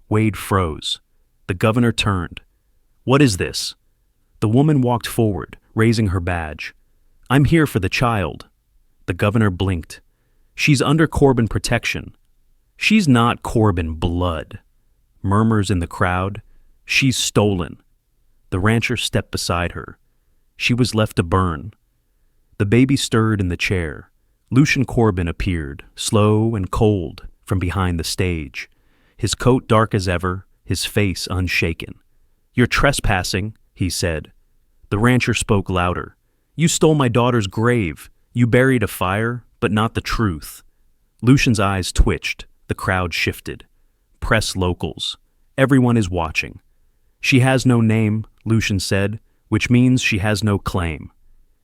Wade froze. The governor turned. "What is this?" The woman walked forward, raising her badge. "I'm here for the child." The governor blinked. "She's under Corbin protection." "She's not Corbin blood." Murmurs in the crowd. "She's stolen." The rancher stepped beside her. She was left to burn. The baby stirred in the chair. Lucian Corbin appeared, slow and cold, from behind the stage. His coat dark as ever, his face unshaken. "You're trespassing," he said. The rancher spoke louder. "You stole my daughter's grave. You buried a fire, but not the truth." Lucian's eyes twitched. The crowd shifted. Press locals. Everyone is watching. "She has no name," Lucian said, "which means she has no claim."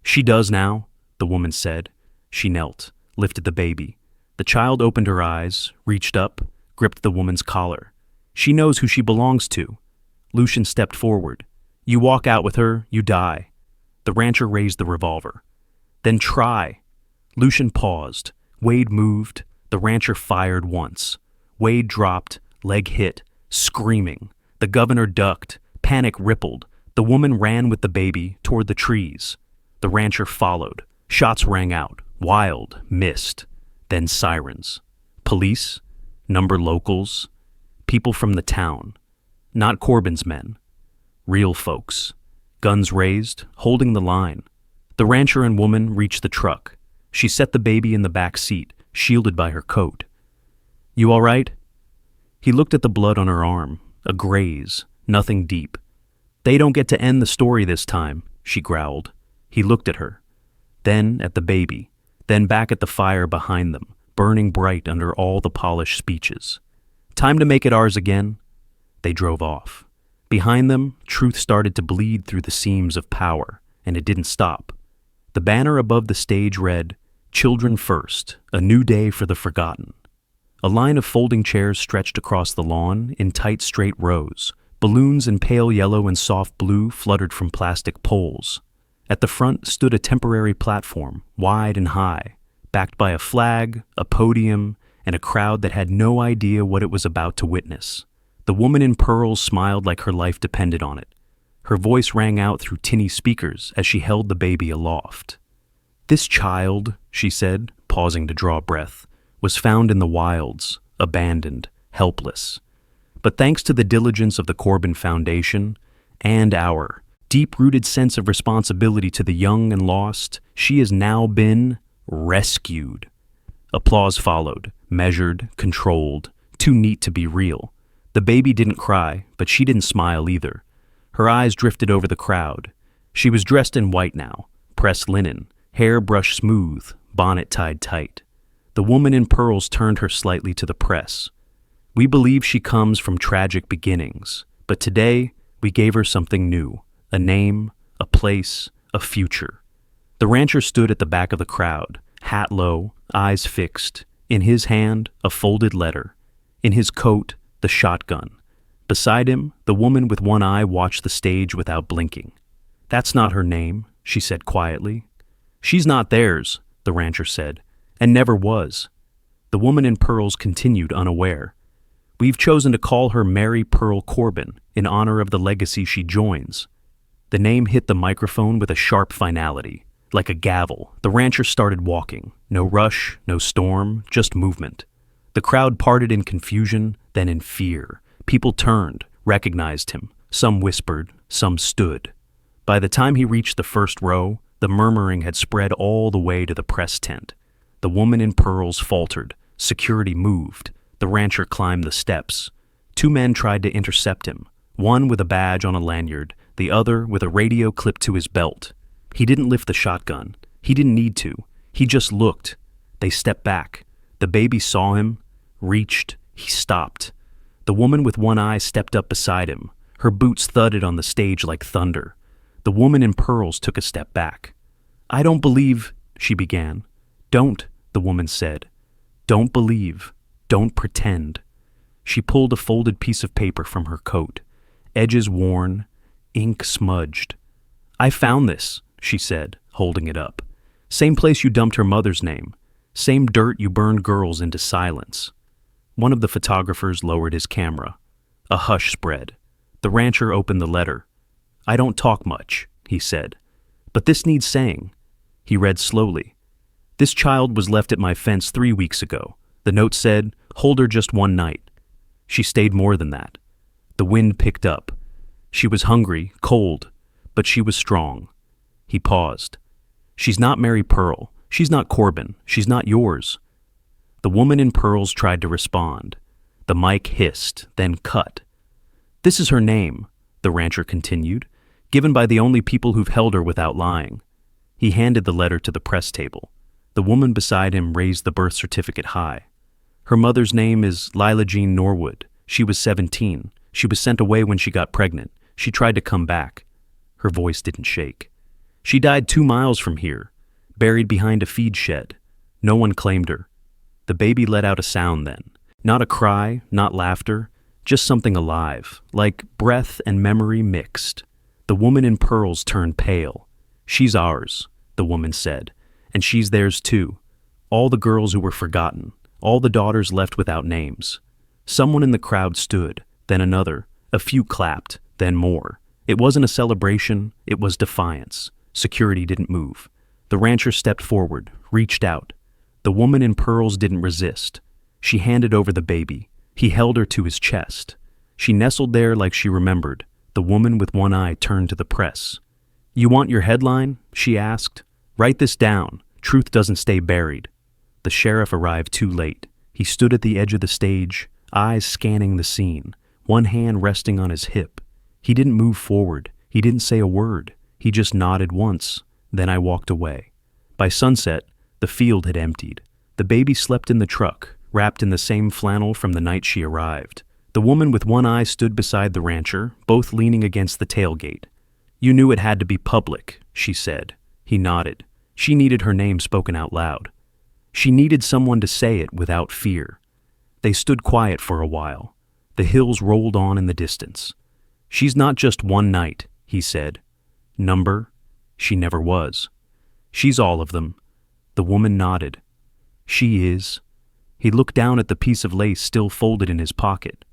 "She does now," the woman said. She knelt, lifted the baby. The child opened her eyes, reached up, gripped the woman's collar. "She knows who she belongs to." Lucian stepped forward. "You walk out with her, you die." The rancher raised the revolver. "Then try." Lucian paused. Wade moved. The rancher fired once. Wade dropped, leg hit, screaming. The governor ducked. Panic rippled. The woman ran with the baby toward the trees. The rancher followed. Shots rang out. Wild, missed. Then sirens. Police. Number locals. People from the town. Not Corbin's men. Real folks. Guns raised, holding the line. The rancher and woman reached the truck. She set the baby in the back seat, shielded by her coat. "You all right?" He looked at the blood on her arm. A graze. Nothing deep. "They don't get to end the story this time," she growled. He looked at her. Then at the baby. Then back at the fire behind them, burning bright under all the polished speeches. "Time to make it ours again." They drove off. Behind them, truth started to bleed through the seams of power, and it didn't stop. The banner above the stage read, "Children First, a new day for the forgotten." A line of folding chairs stretched across the lawn in tight, straight rows. Balloons in pale yellow and soft blue fluttered from plastic poles. At the front stood a temporary platform, wide and high, backed by a flag, a podium, and a crowd that had no idea what it was about to witness. The woman in pearls smiled like her life depended on it. Her voice rang out through tinny speakers as she held the baby aloft. "This child," she said, pausing to draw breath, "was found in the wilds, abandoned, helpless. But thanks to the diligence of the Corbin Foundation and our deep-rooted sense of responsibility to the young and lost, she has now been rescued." Applause followed, measured, controlled, too neat to be real. The baby didn't cry, but she didn't smile either. Her eyes drifted over the crowd. She was dressed in white now, pressed linen, hair brushed smooth, bonnet tied tight. The woman in pearls turned her slightly to the press. "We believe she comes from tragic beginnings, but today we gave her something new, a name, a place, a future." The rancher stood at the back of the crowd, hat low, eyes fixed. In his hand, a folded letter. In his coat, the shotgun. Beside him, the woman with one eye watched the stage without blinking. "That's not her name," she said quietly. "She's not theirs," the rancher said, "and never was." The woman in pearls continued unaware. "We've chosen to call her Mary Pearl Corbin in honor of the legacy she joins." The name hit the microphone with a sharp finality. Like a gavel, the rancher started walking. No rush, no storm, just movement. The crowd parted in confusion, then in fear. People turned, recognized him. Some whispered, some stood. By the time he reached the first row, the murmuring had spread all the way to the press tent. The woman in pearls faltered. Security moved. The rancher climbed the steps. Two men tried to intercept him, one with a badge on a lanyard, the other with a radio clipped to his belt. He didn't lift the shotgun. He didn't need to. He just looked. They stepped back. The baby saw him, reached. He stopped. The woman with one eye stepped up beside him. Her boots thudded on the stage like thunder. The woman in pearls took a step back. I don't believe, she began. Don't, the woman said. Don't believe. Don't pretend. She pulled a folded piece of paper from her coat, edges worn, ink smudged. I found this, she said, holding it up. Same place you dumped her mother's name. Same dirt you burned girls into silence. One of the photographers lowered his camera. A hush spread. The rancher opened the letter. I don't talk much, he said. But this needs saying. He read slowly. This child was left at my fence 3 weeks ago. The note said, hold her just one night. She stayed more than that. The wind picked up. She was hungry, cold, but she was strong. He paused. She's not Mary Pearl. She's not Corbin. She's not yours. The woman in pearls tried to respond. The mic hissed, then cut. This is her name, the rancher continued, given by the only people who've held her without lying. He handed the letter to the press table. The woman beside him raised the birth certificate high. Her mother's name is Lila Jean Norwood. She was 17. She was sent away when she got pregnant. She tried to come back. Her voice didn't shake. She died 2 miles from here, buried behind a feed shed. No one claimed her. The baby let out a sound then. Not a cry, not laughter, just something alive, like breath and memory mixed. The woman in pearls turned pale. She's ours, the woman said, and she's theirs too. All the girls who were forgotten, all the daughters left without names. Someone in the crowd stood, then another. A few clapped, then more. It wasn't a celebration, it was defiance. Security didn't move. The rancher stepped forward, reached out. The woman in pearls didn't resist. She handed over the baby. He held her to his chest. She nestled there like she remembered. The woman with one eye turned to the press. You want your headline? She asked. Write this down. Truth doesn't stay buried. The sheriff arrived too late. He stood at the edge of the stage, eyes scanning the scene, one hand resting on his hip. He didn't move forward. He didn't say a word. He just nodded once. Then I walked away. By sunset, the field had emptied. The baby slept in the truck, wrapped in the same flannel from the night she arrived. The woman with one eye stood beside the rancher, both leaning against the tailgate. You knew it had to be public, she said. He nodded. She needed her name spoken out loud. She needed someone to say it without fear. They stood quiet for a while. The hills rolled on in the distance. She's not just one night, he said. Number? She never was. She's all of them. The woman nodded. She is. He looked down at the piece of lace still folded in his pocket.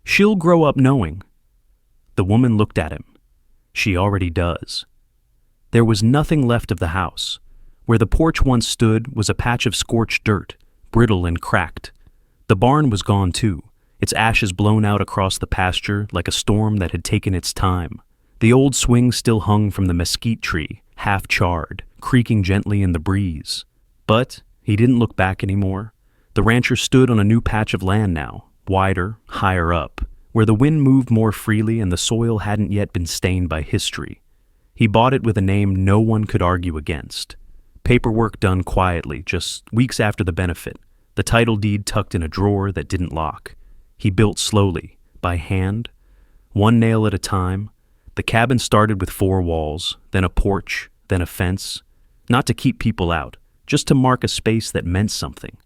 She'll grow up knowing. The woman looked at him. She already does. There was nothing left of the house. Where the porch once stood was a patch of scorched dirt, brittle and cracked. The barn was gone too, its ashes blown out across the pasture like a storm that had taken its time. The old swing still hung from the mesquite tree, half charred, creaking gently in the breeze. But he didn't look back anymore. The rancher stood on a new patch of land now, wider, higher up, where the wind moved more freely and the soil hadn't yet been stained by history. He bought it with a name no one could argue against. Paperwork done quietly, just weeks after the benefit. The title deed tucked in a drawer that didn't lock. He built slowly, by hand, one nail at a time. The cabin started with 4 walls, then a porch, then a fence. Not to keep people out, just to mark a space that meant something.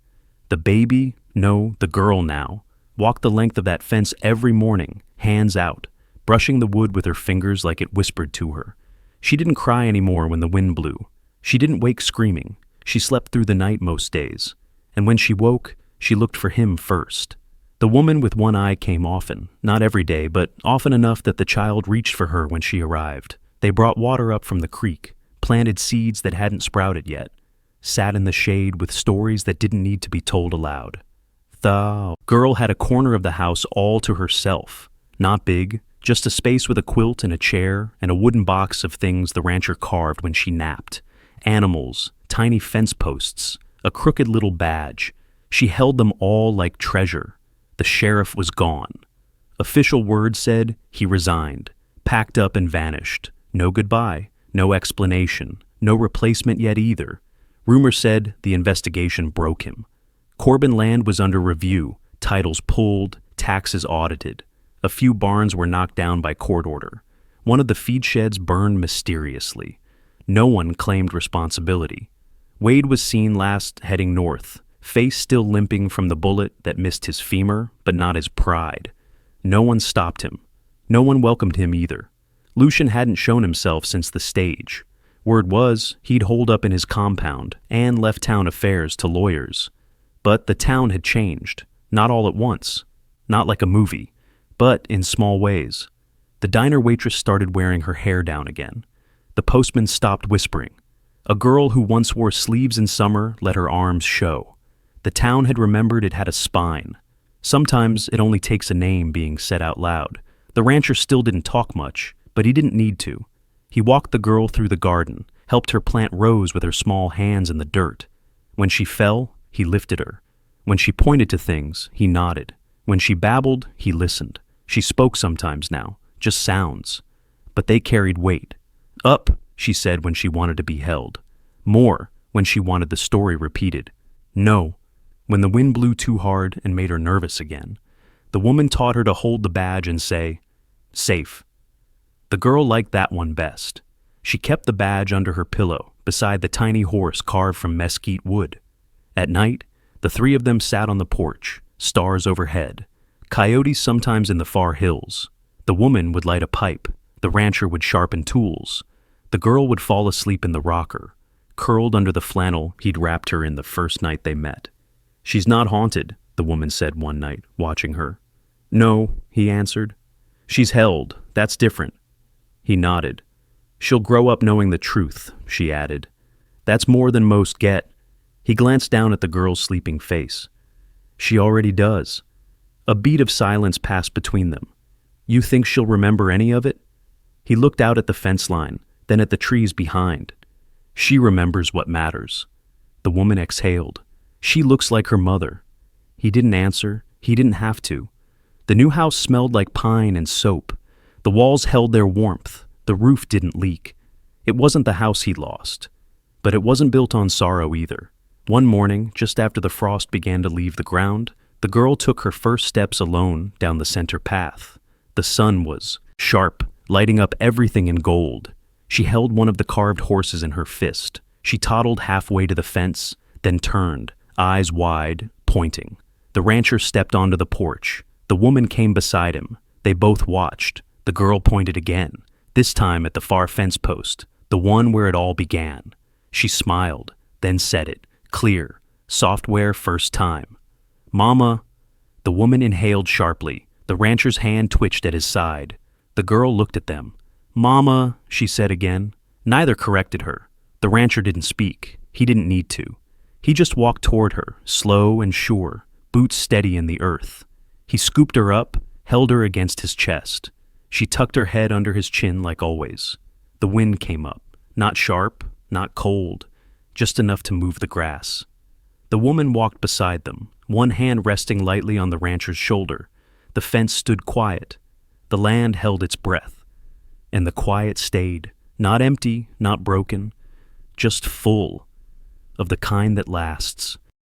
The baby, no, the girl now, walked the length of that fence every morning, hands out, brushing the wood with her fingers like it whispered to her. She didn't cry anymore when the wind blew. She didn't wake screaming. She slept through the night most days. And when she woke, she looked for him first. The woman with one eye came often, not every day, but often enough that the child reached for her when she arrived. They brought water up from the creek, planted seeds that hadn't sprouted yet, sat in the shade with stories that didn't need to be told aloud. The girl had a corner of the house all to herself. Not big, just a space with a quilt and a chair and a wooden box of things the rancher carved when she napped. Animals, tiny fence posts, a crooked little badge. She held them all like treasure. The sheriff was gone. Official word said he resigned, packed up and vanished. No goodbye, no explanation, no replacement yet either. Rumor said the investigation broke him. Corbin land was under review, titles pulled, taxes audited. A few barns were knocked down by court order. One of the feed sheds burned mysteriously. No one claimed responsibility. Wade was seen last heading north, face still limping from the bullet that missed his femur, but not his pride. No one stopped him. No one welcomed him either. Lucian hadn't shown himself since the stage. Word was he'd holed up in his compound and left town affairs to lawyers. But the town had changed, not all at once, not like a movie, but in small ways. The diner waitress started wearing her hair down again. The postman stopped whispering. A girl who once wore sleeves in summer let her arms show. The town had remembered it had a spine. Sometimes it only takes a name being said out loud. The rancher still didn't talk much, but he didn't need to. He walked the girl through the garden, helped her plant rows with her small hands in the dirt. When she fell, he lifted her. When she pointed to things, he nodded. When she babbled, he listened. She spoke sometimes now, just sounds. But they carried weight. Up, she said when she wanted to be held. More, when she wanted the story repeated. No, when the wind blew too hard and made her nervous again. The woman taught her to hold the badge and say, "Safe." The girl liked that one best. She kept the badge under her pillow, beside the tiny horse carved from mesquite wood. At night, the three of them sat on the porch, stars overhead, coyotes sometimes in the far hills. The woman would light a pipe, the rancher would sharpen tools. The girl would fall asleep in the rocker, curled under the flannel he'd wrapped her in the first night they met. "She's not haunted," the woman said one night, watching her. "No," he answered. "She's held, that's different." He nodded. "She'll grow up knowing the truth," she added. "That's more than most get." He glanced down at the girl's sleeping face. "She already does." A beat of silence passed between them. "You think she'll remember any of it?" He looked out at the fence line, then at the trees behind. "She remembers what matters." The woman exhaled. "She looks like her mother." He didn't answer. He didn't have to. The new house smelled like pine and soap. The walls held their warmth. The roof didn't leak. It wasn't the house he lost. But it wasn't built on sorrow either. One morning, just after the frost began to leave the ground, the girl took her first steps alone down the center path. The sun was sharp, lighting up everything in gold. She held one of the carved horses in her fist. She toddled halfway to the fence, then turned, eyes wide, pointing. The rancher stepped onto the porch. The woman came beside him. They both watched. The girl pointed again, this time at the far fence post, the one where it all began. She smiled, then said it, clear, software first time. "Mama." The woman inhaled sharply. The rancher's hand twitched at his side. The girl looked at them. "Mama," she said again. Neither corrected her. The rancher didn't speak. He didn't need to. He just walked toward her, slow and sure, boots steady in the earth. He scooped her up, held her against his chest. She tucked her head under his chin like always. The wind came up, not sharp, not cold, just enough to move the grass. The woman walked beside them, one hand resting lightly on the rancher's shoulder. The fence stood quiet. The land held its breath. And the quiet stayed, not empty, not broken, just full, of the kind that lasts.